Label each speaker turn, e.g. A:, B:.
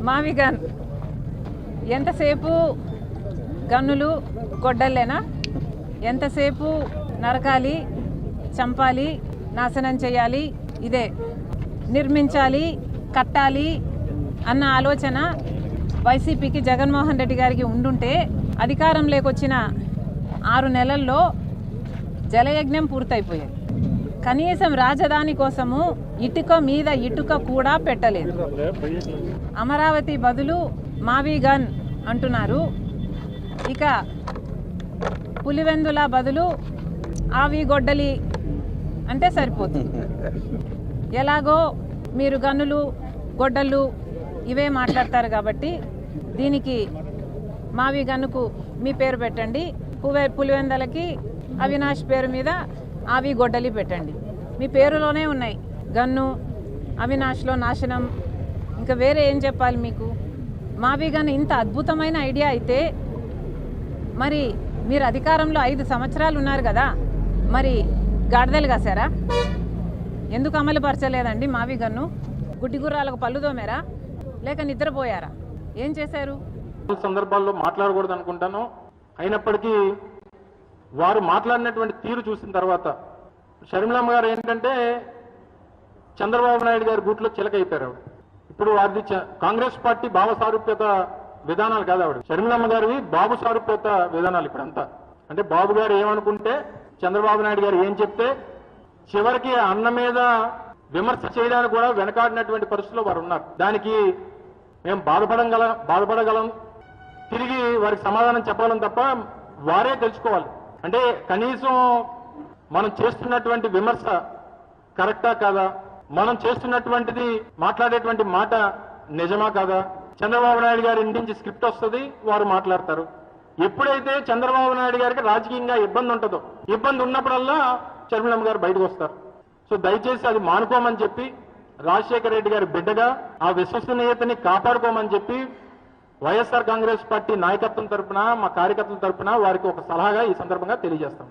A: మావి గన్ ఎంతసేపు గన్నులు గొడ్డల్లేనా? ఎంతసేపు నరకాలి, చంపాలి, నాశనం చేయాలి, ఇదే నిర్మించాలి, కట్టాలి అన్న ఆలోచన వైసీపీకి జగన్మోహన్ రెడ్డి గారికి ఉండుంటే అధికారంలోకి వచ్చిన 6 నెలల్లో జలయజ్ఞం పూర్తయిపోయేది. కనీసం రాజధాని కోసము ఇటుక మీద ఇటుక కూడా పెట్టలేదు. అమరావతి బదులు మావి గన్ అంటున్నారు. ఇక పులివెందుల బదులు ఆవి గొడ్డలి అంటే సరిపోతుంది. ఎలాగో మీరు గన్నులు గొడ్డళ్ళు ఇవే మాట్లాడతారు కాబట్టి దీనికి మావి గన్నుకు మీ పేరు పెట్టండి, పులివెందులకి అవినాష్ పేరు మీద ఆవి గొడ్డలి పెట్టండి. మీ పేరులోనే ఉన్నాయి గన్ను, అవినాష్లో నాశనం, ఇంకా వేరే ఏం చెప్పాలి మీకు? మావి గన్ ఇంత అద్భుతమైన ఐడియా అయితే మరి మీరు అధికారంలో 5 సంవత్సరాలు ఉన్నారు కదా, మరి గాడిదలు కాసారా? ఎందుకు అమలు పరచలేదండి మావి గన్ను? గుడ్డిగుర్రాలకు పళ్ళు దోమారా లేక నిద్రపోయారా? ఏం చేశారు?
B: సందర్భాల్లో మాట్లాడకూడదు అనుకుంటాను. అయినప్పటికీ వారు మాట్లాడినటువంటి తీరు చూసిన తర్వాత షర్మిలమ్మ గారు ఏంటంటే చంద్రబాబు నాయుడు గారి గూట్లో చిలకైపోయారు. ఇప్పుడు వారిది కాంగ్రెస్ పార్టీ భావ సారూప్యత విధానాలు కాదు ఆవిడ. షర్మిలమ్మ గారివి బాబు సారూప్యత విధానాలు ఇప్పుడంతా. అంటే బాబు గారు ఏమనుకుంటే, చంద్రబాబు నాయుడు గారు ఏం చెప్తే, చివరికి అన్న మీద విమర్శ చేయడానికి కూడా వెనకాడినటువంటి పరిస్థితుల్లో వారు ఉన్నారు. దానికి మేము బాధపడగలం, తిరిగి వారికి సమాధానం చెప్పాలని తప్ప వారే తెలుసుకోవాలి. అంటే కనీసం మనం చేస్తున్నటువంటి విమర్శ కరెక్టా కాదా, మనం చేస్తున్నటువంటిది మాట్లాడేటువంటి మాట నిజమా కాదా? చంద్రబాబు నాయుడు గారి ఇంటి నుంచి స్క్రిప్ట్ వస్తుంది, వారు మాట్లాడతారు. ఎప్పుడైతే చంద్రబాబు నాయుడు గారికి రాజకీయంగా ఇబ్బంది ఉంటుందో, ఇబ్బంది ఉన్నప్పుడల్లా షర్మిలమ్మ గారు బయటకు వస్తారు. సో దయచేసి అది మానుకోమని చెప్పి, రాజశేఖర రెడ్డి గారి బిడ్డగా ఆ విశ్వసనీయతని కాపాడుకోమని చెప్పి వైఎస్ఆర్ కాంగ్రెస్ పార్టీ నాయకత్వం తరఫున, మా కార్యకర్తల తరఫున వారికి ఒక సలహాగా ఈ సందర్భంగా తెలియజేస్తాం.